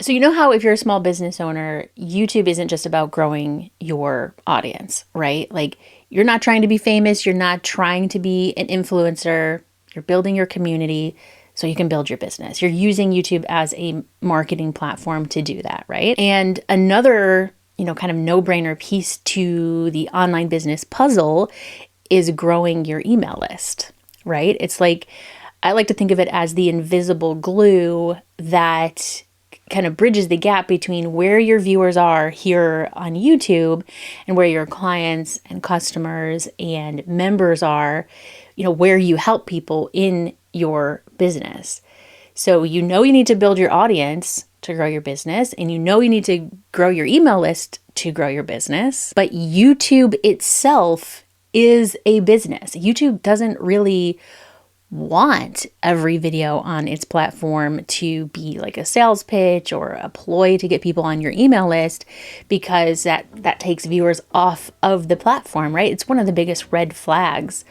So you know how if you're a small business owner, YouTube isn't just about growing your audience, right? Like you're not trying to be famous. You're not trying to be an influencer. You're building your community so you can build your business. You're using YouTube as a marketing platform to do that, right? And another, kind of no-brainer piece to the online business puzzle is growing your email list, right? It's like, I like to think of it as the invisible glue that kind of bridges the gap between where your viewers are here on YouTube and where your clients and customers and members are, where you help people in your business. So you need to build your audience to grow your business, and you need to grow your email list to grow your business. But YouTube itself is a business. YouTube doesn't really want every video on its platform to be like a sales pitch or a ploy to get people on your email list, because that takes viewers off of the platform, right? It's one of the biggest red flags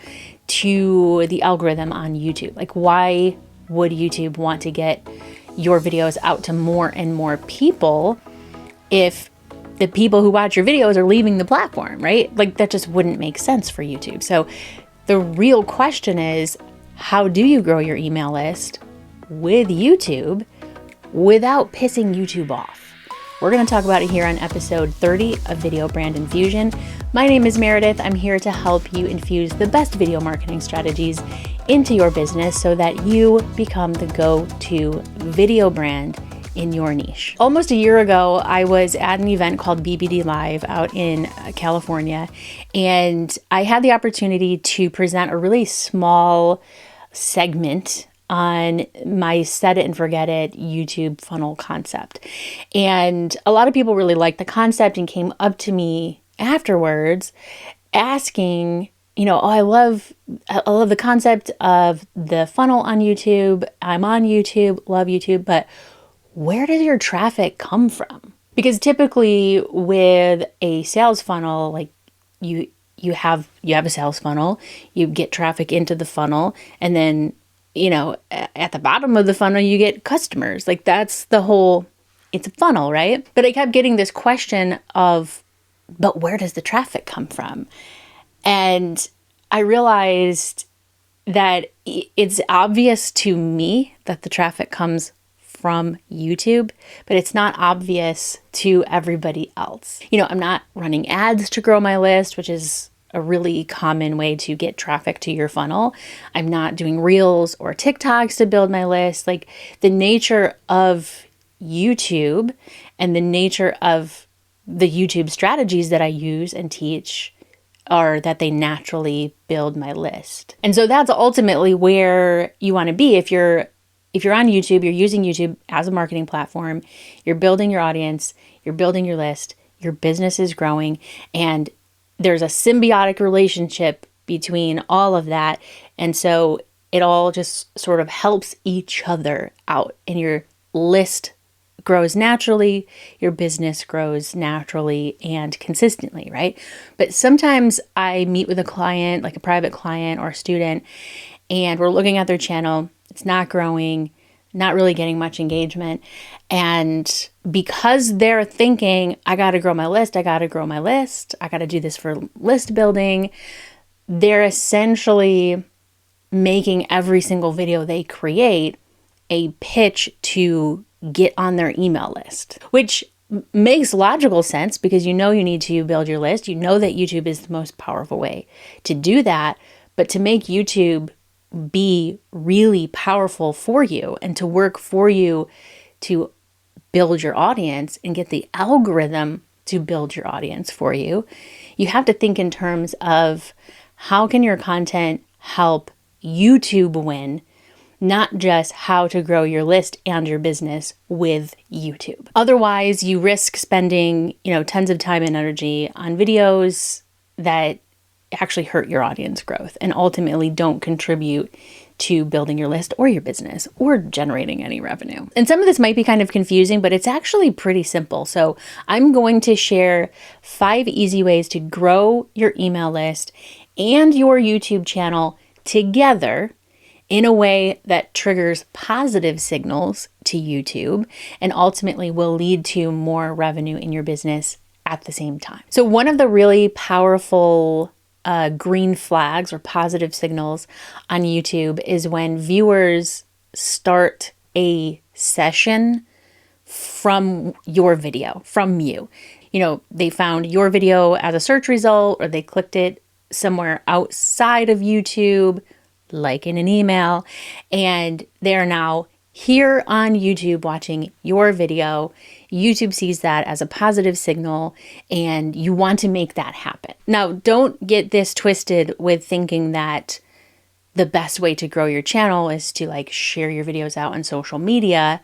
to the algorithm on YouTube. Like, why would YouTube want to get your videos out to more and more people if the people who watch your videos are leaving the platform, right? Like, that just wouldn't make sense for YouTube. So the real question is, how do you grow your email list with YouTube without pissing YouTube off? We're going to talk about it here on episode 30 of Video Brand Infusion. My name is Meredith. I'm here to help you infuse the best video marketing strategies into your business so that you become the go-to video brand in your niche. Almost a year ago, I was at an event called BBD Live out in California, and I had the opportunity to present a really small segment on my set it and forget it YouTube funnel concept. And a lot of people really liked the concept and came up to me afterwards asking, I love the concept of the funnel on YouTube. I'm on YouTube, love YouTube, but where does your traffic come from? Because typically with a sales funnel, like you have a sales funnel, you get traffic into the funnel, and then, at the bottom of the funnel, you get customers. Like that's it's a funnel, right? But I kept getting this question of, but where does the traffic come from? And I realized that it's obvious to me that the traffic comes from YouTube, but it's not obvious to everybody else. I'm not running ads to grow my list, which is a really common way to get traffic to your funnel. I'm not doing reels or TikToks to build my list. Like the nature of YouTube and the nature of the YouTube strategies that I use and teach are that they naturally build my list. And so that's ultimately where you want to be. If you're on YouTube, you're using YouTube as a marketing platform, you're building your audience, you're building your list, your business is growing, and there's a symbiotic relationship between all of that. And so it all just sort of helps each other out, and your list grows naturally, your business grows naturally and consistently, right? But sometimes I meet with a client, like a private client or a student, and we're looking at their channel. It's not growing, not really getting much engagement. And because they're thinking, I got to grow my list, I got to do this for list building, they're essentially making every single video they create a pitch to get on their email list, which makes logical sense because you need to build your list. You know that YouTube is the most powerful way to do that. But to make YouTube be really powerful for you and to work for you to build your audience and get the algorithm to build your audience for you, you have to think in terms of how can your content help YouTube win, not just how to grow your list and your business with YouTube. Otherwise, you risk spending, tons of time and energy on videos that actually hurt your audience growth and ultimately don't contribute to building your list or your business or generating any revenue. And some of this might be kind of confusing, but it's actually pretty simple. So I'm going to share 5 easy ways to grow your email list and your YouTube channel together in a way that triggers positive signals to YouTube and ultimately will lead to more revenue in your business at the same time. So one of the really powerful green flags or positive signals on YouTube is when viewers start a session from your video, from you. You know, they found your video as a search result, or they clicked it somewhere outside of YouTube, like in an email, and they're now here on YouTube watching your video. YouTube sees that as a positive signal, and you want to make that happen. Now, don't get this twisted with thinking that the best way to grow your channel is to like share your videos out on social media.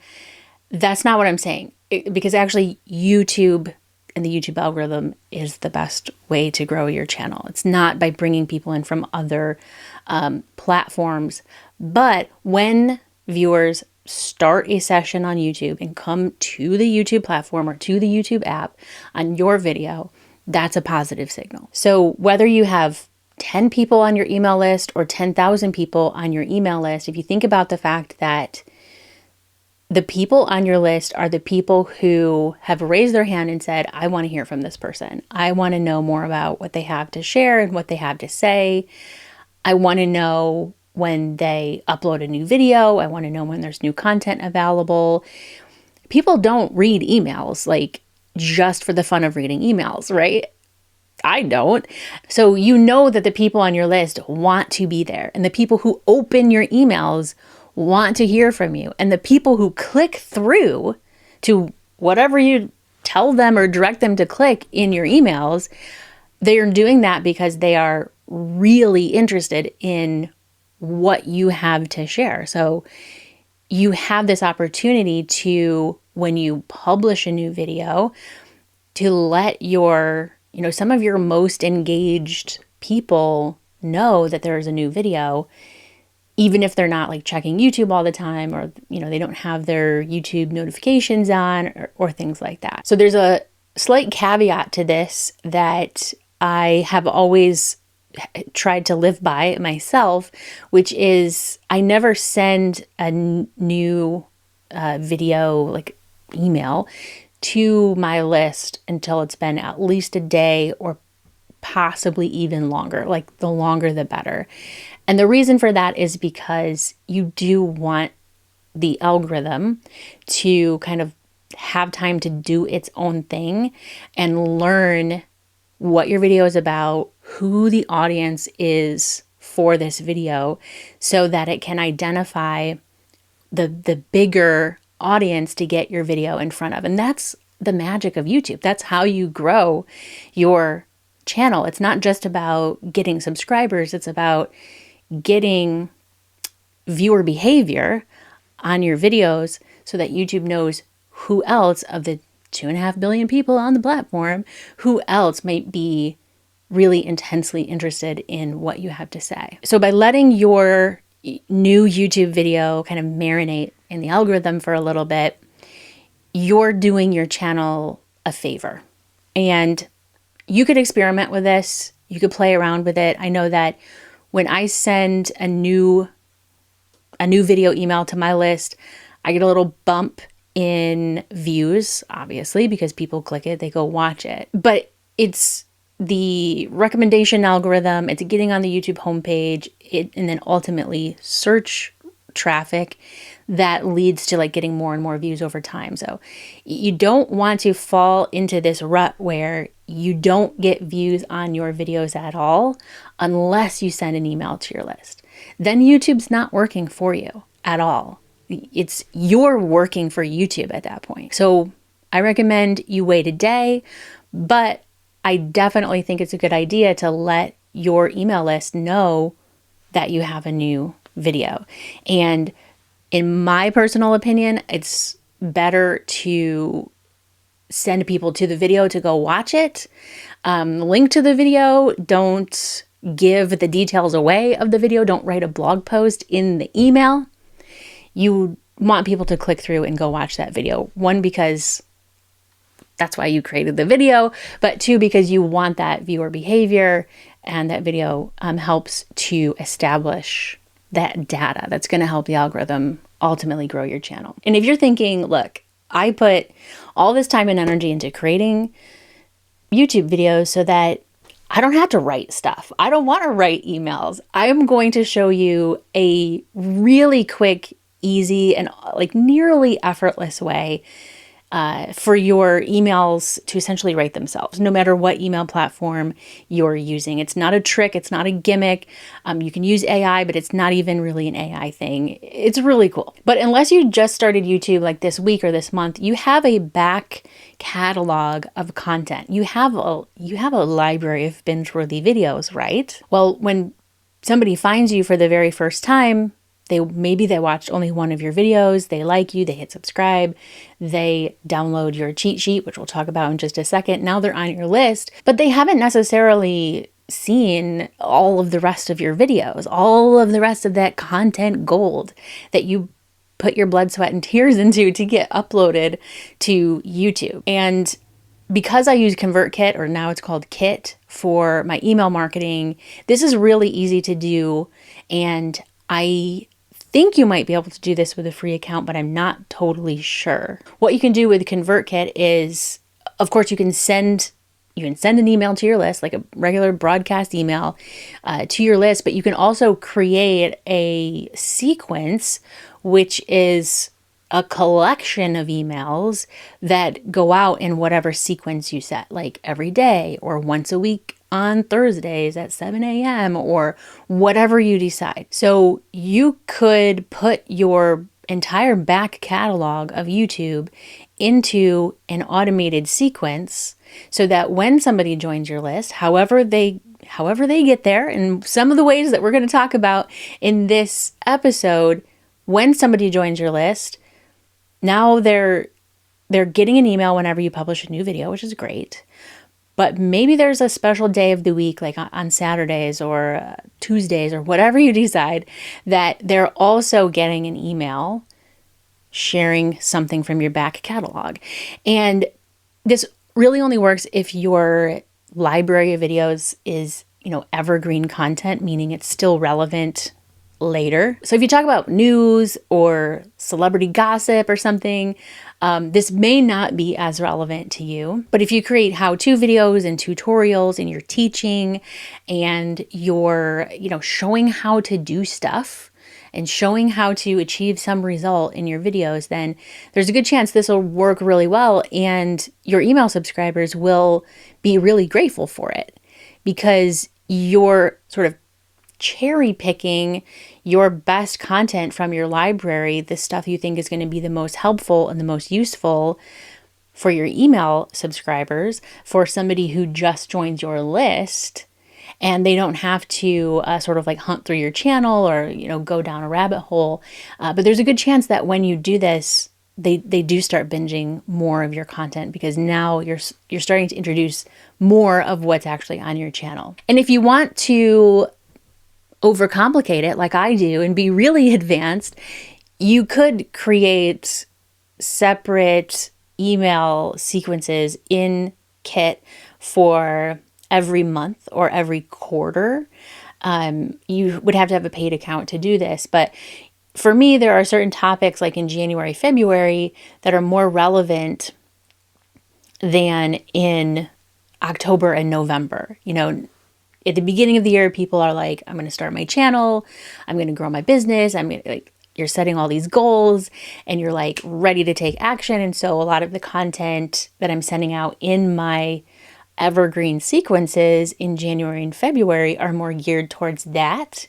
That's not what I'm saying, because actually YouTube and the YouTube algorithm is the best way to grow your channel. It's not by bringing people in from other platforms. But when viewers start a session on YouTube and come to the YouTube platform or to the YouTube app on your video, that's a positive signal. So whether you have 10 people on your email list or 10,000 people on your email list, if you think about the fact that the people on your list are the people who have raised their hand and said, I want to hear from this person. I want to know more about what they have to share and what they have to say. I want to know when they upload a new video. I want to know when there's new content available. People don't read emails like just for the fun of reading emails, right? I don't. So you know that the people on your list want to be there, and the people who open your emails want to hear from you. And the people who click through to whatever you tell them or direct them to click in your emails, they are doing that because they are really interested in what you have to share. So you have this opportunity to, when you publish a new video, to let your, some of your most engaged people know that there is a new video, even if they're not like checking YouTube all the time, or, they don't have their YouTube notifications on or things like that. So there's a slight caveat to this that I have always tried to live by myself, which is I never send a new video like email to my list until it's been at least a day or possibly even longer. Like the longer the better. And the reason for that is because you do want the algorithm to kind of have time to do its own thing and learn what your video is about, who the audience is for this video, so that it can identify the bigger audience to get your video in front of. And that's the magic of YouTube. That's how you grow your channel. It's not just about getting subscribers. It's about getting viewer behavior on your videos so that YouTube knows who else of the 2.5 billion people on the platform, who else might be really intensely interested in what you have to say. So by letting your new YouTube video kind of marinate in the algorithm for a little bit, you're doing your channel a favor. And you could experiment with this. You could play around with it. I know that when I send a new video email to my list, I get a little bump in views, obviously, because people click it, they go watch it. But it's the recommendation algorithm, it's getting on the YouTube homepage, and then ultimately search traffic that leads to like getting more and more views over time. So you don't want to fall into this rut where you don't get views on your videos at all unless you send an email to your list. Then YouTube's not working for you at all. You're working for YouTube at that point. So I recommend you wait a day, but I definitely think it's a good idea to let your email list know that you have a new video. And in my personal opinion, it's better to send people to the video to go watch it. Link to the video. Don't give the details away of the video. Don't write a blog post in the email. You want people to click through and go watch that video. One, because that's why you created the video, but two, because you want that viewer behavior, and that video helps to establish that data that's going to help the algorithm ultimately grow your channel. And if you're thinking, look, I put all this time and energy into creating YouTube videos so that I don't have to write stuff. I don't want to write emails. I'm going to show you a really quick, easy, and like nearly effortless way for your emails to essentially write themselves, no matter what email platform you're using. It's not a trick. It's not a gimmick. You can use AI, but it's not even really an AI thing. It's really cool. But unless you just started YouTube like this week or this month, you have a back catalog of content. You have a library of binge-worthy videos, right? Well, when somebody finds you for the very first time, maybe they watched only one of your videos, they like you, they hit subscribe, they download your cheat sheet, which we'll talk about in just a second. Now they're on your list, but they haven't necessarily seen all of the rest of your videos, all of the rest of that content gold that you put your blood, sweat, and tears into to get uploaded to YouTube. And because I use ConvertKit, or now it's called Kit, for my email marketing, this is really easy to do. And I think you might be able to do this with a free account, but I'm not totally sure. What you can do with ConvertKit is, of course, you can send an email to your list, like a regular broadcast email to your list, but you can also create a sequence, which is a collection of emails that go out in whatever sequence you set, like every day or once a week on Thursdays at 7 a.m. or whatever you decide. So you could put your entire back catalog of YouTube into an automated sequence so that when somebody joins your list, however they get there, and some of the ways that we're going to talk about in this episode, when somebody joins your list, now they're getting an email whenever you publish a new video, which is great. But maybe there's a special day of the week, like on Saturdays or Tuesdays or whatever you decide, that they're also getting an email sharing something from your back catalog. And this really only works if your library of videos is, evergreen content, meaning it's still relevant later. So if you talk about news or celebrity gossip or something, this may not be as relevant to you. But if you create how-to videos and tutorials and you're teaching and you're, showing how to do stuff and showing how to achieve some result in your videos, then there's a good chance this will work really well and your email subscribers will be really grateful for it because you're sort of cherry picking your best content from your library, the stuff you think is going to be the most helpful and the most useful for your email subscribers, for somebody who just joins your list, and they don't have to sort of like hunt through your channel or, go down a rabbit hole. But there's a good chance that when you do this, they do start binging more of your content because now you're starting to introduce more of what's actually on your channel. And if you want to overcomplicate it like I do and be really advanced, you could create separate email sequences in Kit for every month or every quarter. You would have to have a paid account to do this, but for me, there are certain topics like in January, February that are more relevant than in October and November. At the beginning of the year, people are like, I'm going to start my channel. I'm going to grow my business. You're setting all these goals and you're like ready to take action. And so a lot of the content that I'm sending out in my evergreen sequences in January and February are more geared towards that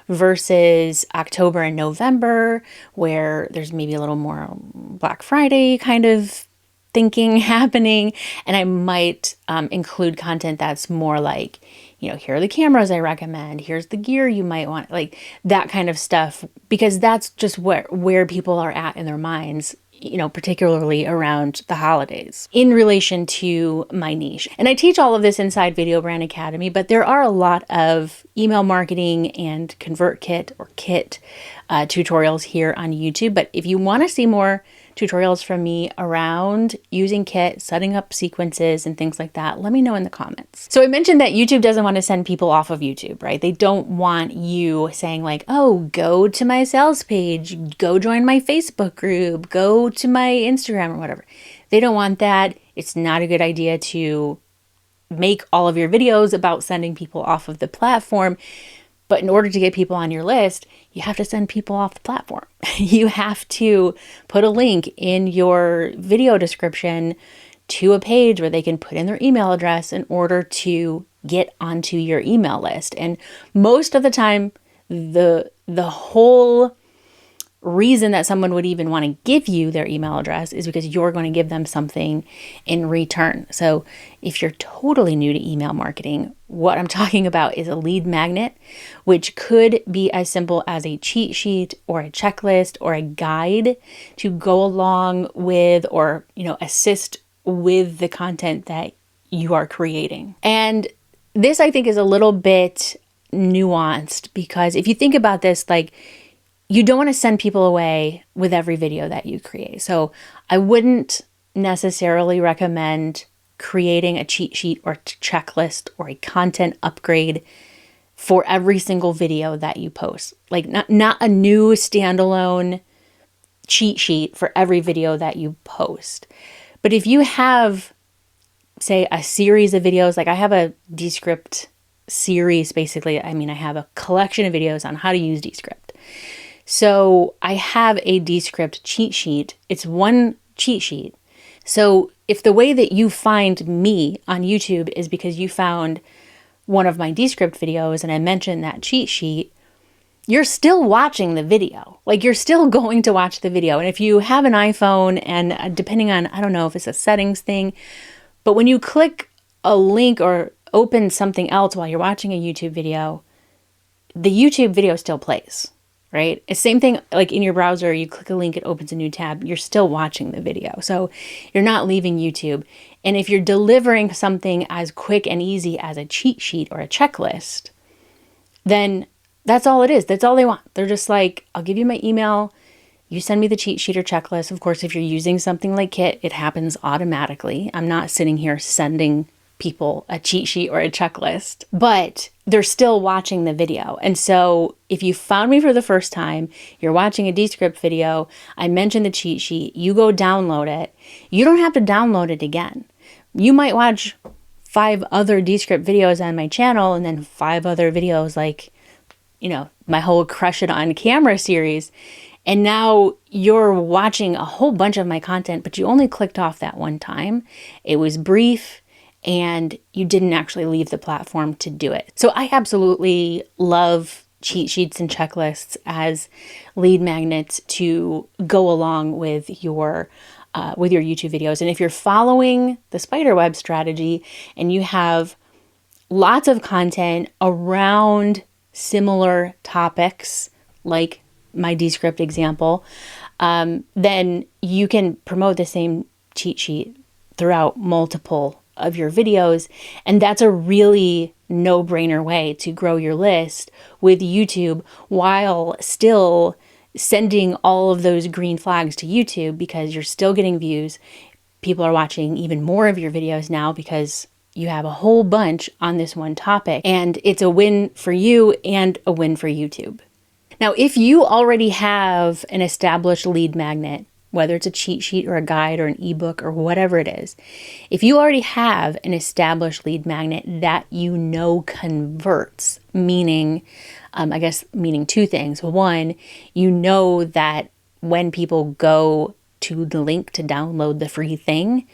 versus October and November, where there's maybe a little more Black Friday kind of thinking happening. And I might include content that's more like, here are the cameras I recommend. Here's the gear you might want, like that kind of stuff, because that's just where people are at in their minds, particularly around the holidays in relation to my niche. And I teach all of this inside Video Brand Academy, but there are a lot of email marketing and ConvertKit or Kit tutorials here on YouTube. But if you want to see more tutorials from me around using Kit, setting up sequences and things like that, let me know in the comments. So I mentioned that YouTube doesn't want to send people off of YouTube, right? They don't want you saying like, oh, go to my sales page, go join my Facebook group, go to my Instagram or whatever. They don't want that. It's not a good idea to make all of your videos about sending people off of the platform. But in order to get people on your list, you have to send people off the platform. You have to put a link in your video description to a page where they can put in their email address in order to get onto your email list. And most of the time, the whole reason that someone would even want to give you their email address is because you're going to give them something in return. So if you're totally new to email marketing, what I'm talking about is a lead magnet, which could be as simple as a cheat sheet or a checklist or a guide to go along with or, assist with the content that you are creating. And this, I think, is a little bit nuanced because if you think about this, like, you don't want to send people away with every video that you create. So I wouldn't necessarily recommend creating a cheat sheet or checklist or a content upgrade for every single video that you post. Like not a new standalone cheat sheet for every video that you post. But if you have, say, a series of videos, like I have a Descript series, basically. I have a collection of videos on how to use Descript. So I have a Descript cheat sheet. It's one cheat sheet. So if the way that you find me on YouTube is because you found one of my Descript videos and I mentioned that cheat sheet, you're still watching the video. Like you're still going to watch the video. And if you have an iPhone and depending on, I don't know if it's a settings thing, but when you click a link or open something else while you're watching a YouTube video, the YouTube video still plays. Right? It's same thing like in your browser, you click a link, it opens a new tab, you're still watching the video. So you're not leaving YouTube. And if you're delivering something as quick and easy as a cheat sheet or a checklist, then that's all it is. That's all they want. They're just like, I'll give you my email, you send me the cheat sheet or checklist. Of course, if you're using something like Kit, it happens automatically. I'm not sitting here sending people a cheat sheet or a checklist, but they're still watching the video. And so if you found me for the first time, you're watching a Descript video, I mentioned the cheat sheet, you go download it, you don't have to download it again. You might watch 5 other Descript videos on my channel and then 5 other videos like, my whole Crush It on Camera series. And now you're watching a whole bunch of my content, but you only clicked off that one time. It was brief and you didn't actually leave the platform to do it. So I absolutely love cheat sheets and checklists as lead magnets to go along with your YouTube videos. And if you're following the spiderweb strategy and you have lots of content around similar topics, like my Descript example, then you can promote the same cheat sheet throughout multiple of your videos. And that's a really no-brainer way to grow your list with YouTube while still sending all of those green flags to YouTube because you're still getting views. People are watching even more of your videos now because you have a whole bunch on this one topic, and it's a win for you and a win for YouTube. Now, if you already have an established lead magnet, whether it's a cheat sheet or a guide or an ebook or whatever it is, if you already have an established lead magnet that converts, meaning, meaning 2 things. One, you know that when people go to the link to download the free thing,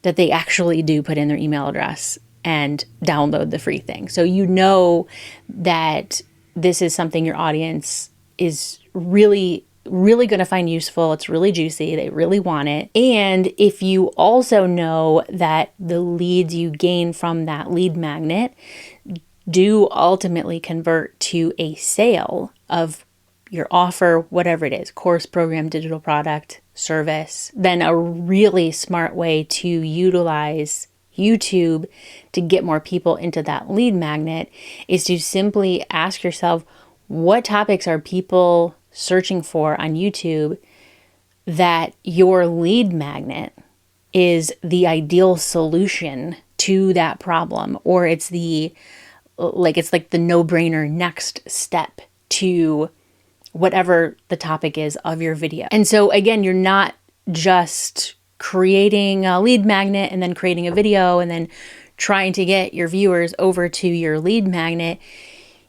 that they actually do put in their email address and download the free thing. So you know that this is something your audience is really going to find useful. It's really juicy. They really want it. And if you also know that the leads you gain from that lead magnet do ultimately convert to a sale of your offer, whatever it is, course, program, digital product, service, then a really smart way to utilize YouTube to get more people into that lead magnet is to simply ask yourself, what topics are people searching for on YouTube that your lead magnet is the ideal solution to that problem, or it's like the no-brainer next step to whatever the topic is of your video. And so again, you're not just creating a lead magnet and then creating a video and then trying to get your viewers over to your lead magnet.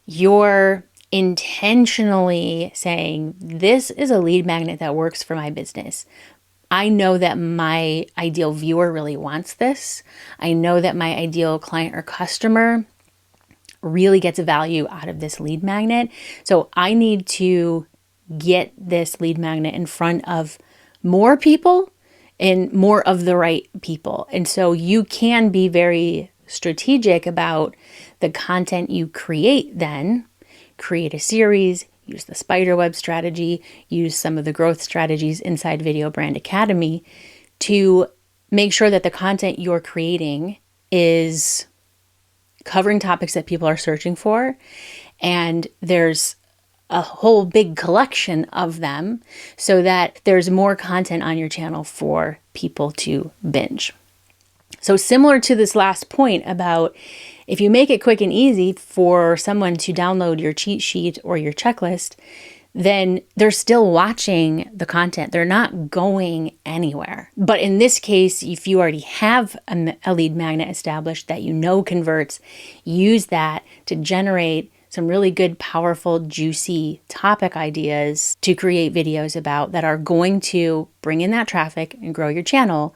You're intentionally saying, this is a lead magnet that works for my business. I know that my ideal viewer really wants this. I know that my ideal client or customer really gets value out of this lead magnet. So I need to get this lead magnet in front of more people and more of the right people. And so you can be very strategic about the content you create then. Create a series, use the spiderweb strategy, use some of the growth strategies inside Video Brand Academy to make sure that the content you're creating is covering topics that people are searching for. And there's a whole big collection of them so that there's more content on your channel for people to binge. So similar to this last point about if you make it quick and easy for someone to download your cheat sheet or your checklist, then they're still watching the content. They're not going anywhere. But in this case, if you already have a lead magnet established that you know converts, use that to generate some really good, powerful, juicy topic ideas to create videos about that are going to bring in that traffic and grow your channel,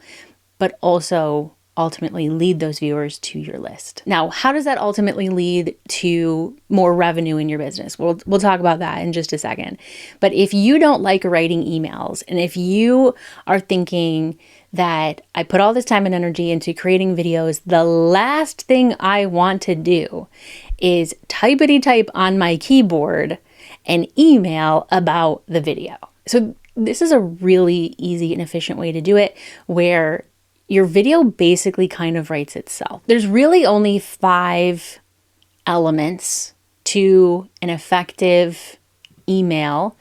but also ultimately lead those viewers to your list. Now, how does that ultimately lead to more revenue in your business? We'll talk about that in just a second. But if you don't like writing emails, and if you are thinking that I put all this time and energy into creating videos, the last thing I want to do is typity-type on my keyboard an email about the video. So this is a really easy and efficient way to do it, where your video basically kind of writes itself. There's really only 5 elements to an effective email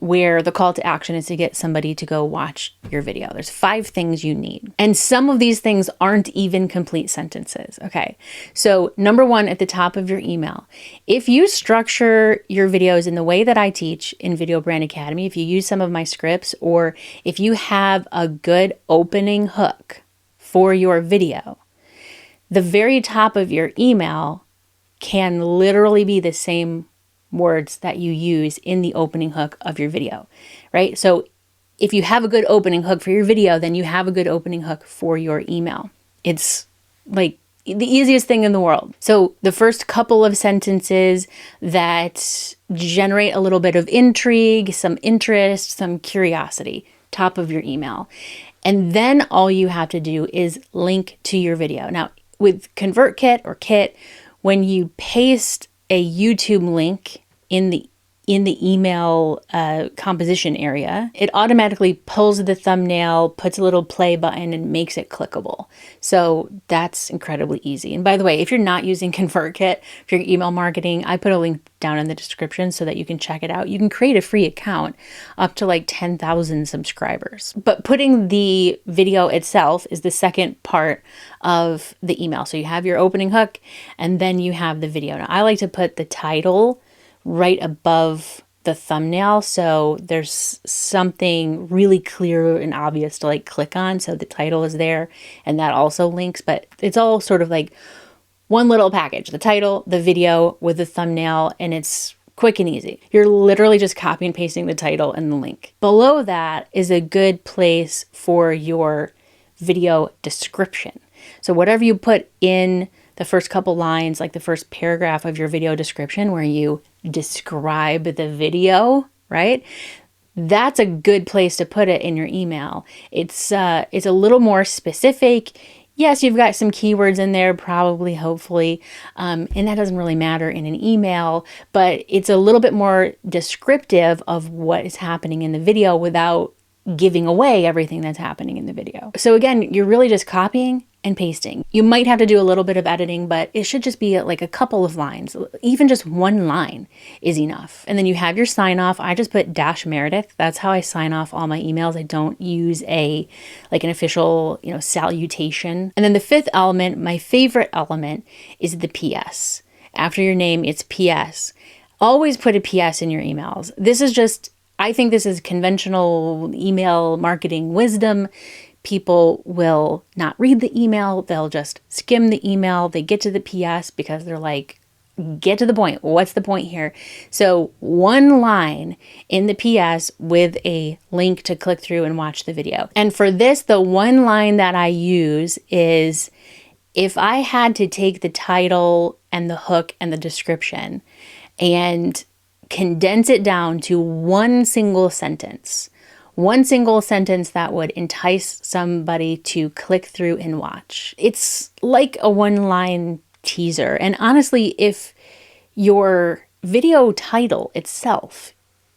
where the call to action is to get somebody to go watch your video. There's 5 things you need. And some of these things aren't even complete sentences. Okay. So number 1 at the top of your email, if you structure your videos in the way that I teach in Video Brand Academy, if you use some of my scripts, or if you have a good opening hook for your video, the very top of your email can literally be the same words that you use in the opening hook of your video, right? So if you have a good opening hook for your video, then you have a good opening hook for your email. It's like the easiest thing in the world. So the first couple of sentences that generate a little bit of intrigue, some interest, some curiosity, top of your email. And then all you have to do is link to your video. Now with ConvertKit or Kit, when you paste a YouTube link in the email composition area, it automatically pulls the thumbnail, puts a little play button, and makes it clickable. So that's incredibly easy. And by the way, if you're not using ConvertKit for your email marketing, I put a link down in the description so that you can check it out. You can create a free account up to like 10,000 subscribers. But putting the video itself is the second part of the email. So you have your opening hook and then you have the video. Now I like to put the title right above the thumbnail, so there's something really clear and obvious to like click on. So the title is there and that also links, but it's all sort of like one little package, the title, the video with the thumbnail, and it's quick and easy. You're literally just copy and pasting the title and the link. Below that is a good place for your video description. So whatever you put in the first couple lines, like the first paragraph of your video description where you describe the video, right? That's a good place to put it in your email. It's a little more specific. Yes, you've got some keywords in there, probably, hopefully, and that doesn't really matter in an email, but it's a little bit more descriptive of what is happening in the video without giving away everything that's happening in the video. So again, you're really just copying and pasting. You might have to do a little bit of editing, but it should just be like a couple of lines. Even just one line is enough. And then you have your sign off. I just put -Meredith. That's how I sign off all my emails. I don't use an official, salutation. And then the fifth element, my favorite element, is the PS. After your name, it's PS. Always put a PS in your emails. I think this is conventional email marketing wisdom. People will not read the email. They'll just skim the email. They get to the PS because they're like, get to the point. What's the point here? So one line in the PS with a link to click through and watch the video. And for this, the one line that I use is, if I had to take the title and the hook and the description and condense it down to one single sentence that would entice somebody to click through and watch. It's like a one-line teaser. And honestly, if your video title itself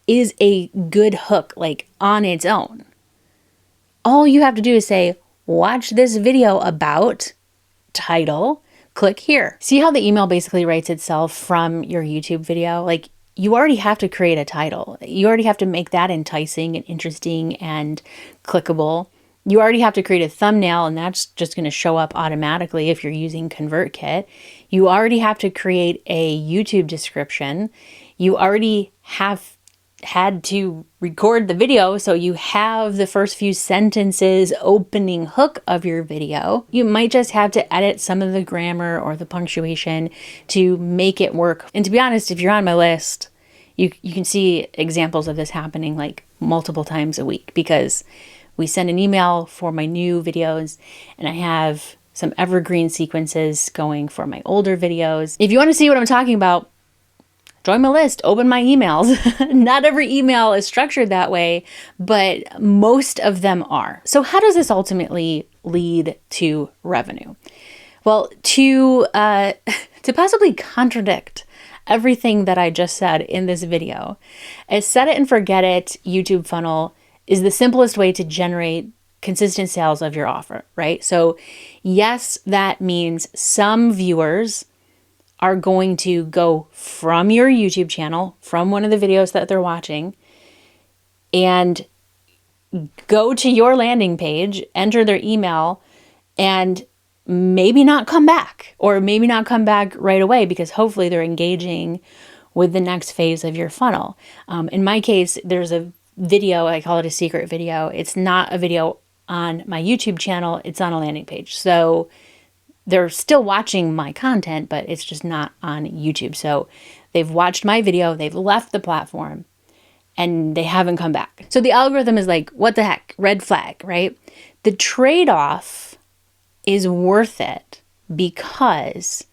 is a good hook, like on its own, all you have to do is say, watch this video about title, click here. See how the email basically writes itself from your YouTube video? Like, you already have to create a title. You already have to make that enticing and interesting and clickable. You already have to create a thumbnail, and that's just going to show up automatically if you're using ConvertKit. You already have to create a YouTube description. You already have had to record the video, so you have the first few sentences opening hook of your video. You might just have to edit some of the grammar or the punctuation to make it work. And to be honest, if you're on my list, you can see examples of this happening like multiple times a week, because we send an email for my new videos and I have some evergreen sequences going for my older videos. If you want to see what I'm talking about, join my list, open my emails. Not every email is structured that way, but most of them are. So how does this ultimately lead to revenue? Well, to possibly contradict everything that I just said in this video, a set it and forget it YouTube funnel is the simplest way to generate consistent sales of your offer, right? So yes, that means some viewers are going to go from your YouTube channel, from one of the videos that they're watching, and go to your landing page, enter their email, and maybe not come back, or maybe not come back right away, because hopefully they're engaging with the next phase of your funnel. In my case, there's a video, I call it a secret video. It's not a video on my YouTube channel, it's on a landing page. So they're still watching my content, but it's just not on YouTube. So they've watched my video, they've left the platform, and they haven't come back. So the algorithm is like, what the heck? Red flag, right? The trade-off is worth it because,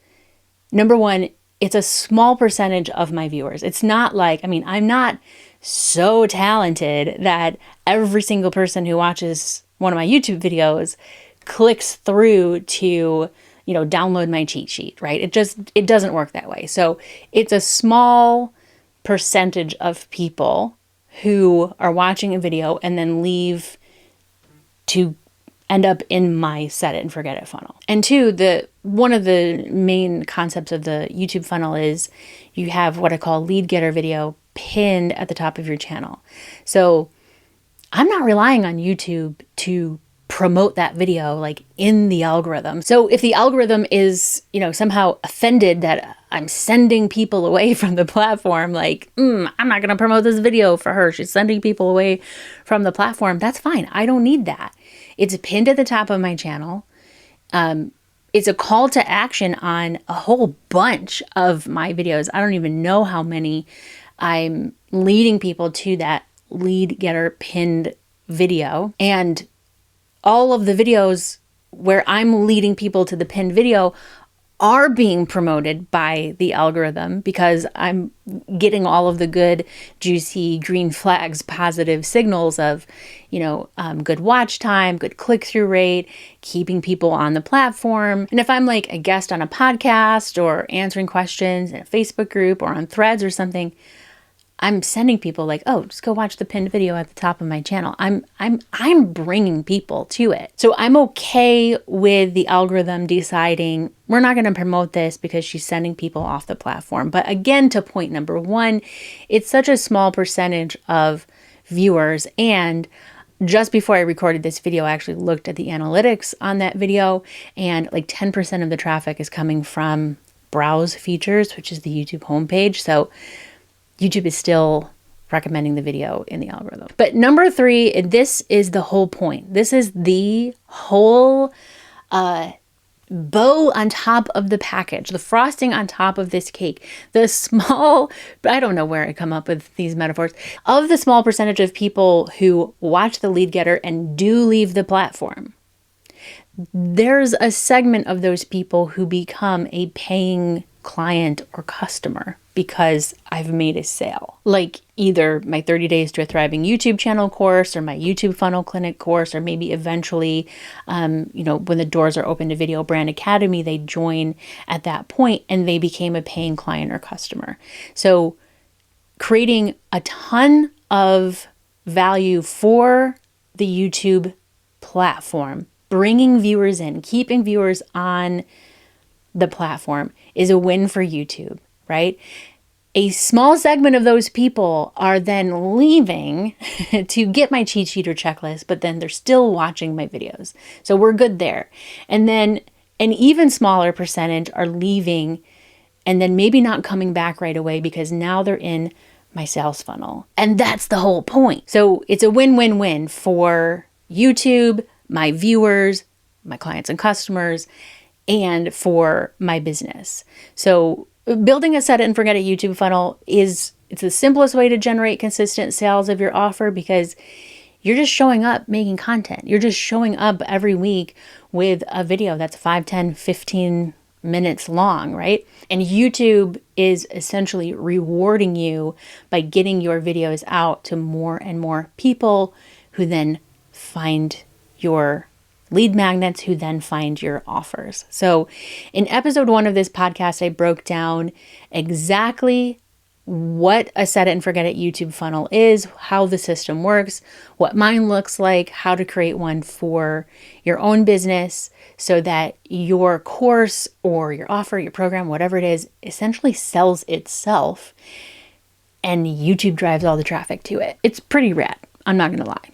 number one, it's a small percentage of my viewers. It's not like, I'm not so talented that every single person who watches one of my YouTube videos clicks through to, download my cheat sheet, right? It doesn't work that way. So it's a small percentage of people who are watching a video and then leave to end up in my set it and forget it funnel. And two, one of the main concepts of the YouTube funnel is you have what I call lead getter video pinned at the top of your channel. So I'm not relying on YouTube to promote that video like in the algorithm. So if the algorithm is, somehow offended that I'm sending people away from the platform, like, I'm not going to promote this video for her, she's sending people away from the platform, that's fine. I don't need that. It's pinned at the top of my channel. It's a call to action on a whole bunch of my videos. I don't even know how many. I'm leading people to that lead getter pinned video, and all of the videos where I'm leading people to the pinned video are being promoted by the algorithm because I'm getting all of the good, juicy green flags, positive signals of, good watch time, good click-through rate, keeping people on the platform. And if I'm like a guest on a podcast or answering questions in a Facebook group or on Threads or something, I'm sending people like, oh, just go watch the pinned video at the top of my channel. I'm bringing people to it. So I'm okay with the algorithm deciding we're not going to promote this because she's sending people off the platform. But again, to point number one, it's such a small percentage of viewers. And just before I recorded this video, I actually looked at the analytics on that video, and like 10% of the traffic is coming from browse features, which is the YouTube homepage. So YouTube is still recommending the video in the algorithm. But number three, and this is the whole point. This is the whole bow on top of the package, the frosting on top of this cake, the small, I don't know where I come up with these metaphors, of the small percentage of people who watch the lead getter and do leave the platform. There's a segment of those people who become a paying client or customer because I've made a sale. Like either my 30 Days to a Thriving YouTube channel course or my YouTube Funnel Clinic course, or maybe eventually, when the doors are open to Video Brand Academy, they join at that point and they became a paying client or customer. So creating a ton of value for the YouTube platform, bringing viewers in, keeping viewers on the platform is a win for YouTube, right? A small segment of those people are then leaving to get my cheat sheet or checklist, but then they're still watching my videos. So we're good there. And then an even smaller percentage are leaving and then maybe not coming back right away because now they're in my sales funnel. And that's the whole point. So it's a win-win-win for YouTube, my viewers, my clients and customers, and for my business. So building a set it and forget it YouTube funnel it's the simplest way to generate consistent sales of your offer, because you're just showing up making content. You're just showing up every week with a video that's 5, 10, 15 minutes long, right? And YouTube is essentially rewarding you by getting your videos out to more and more people who then find your lead magnets, who then find your offers. So in episode 1 of this podcast, I broke down exactly what a set it and forget it YouTube funnel is, how the system works, what mine looks like, how to create one for your own business so that your course or your offer, your program, whatever it is, essentially sells itself and YouTube drives all the traffic to it. It's pretty rad. I'm not going to lie.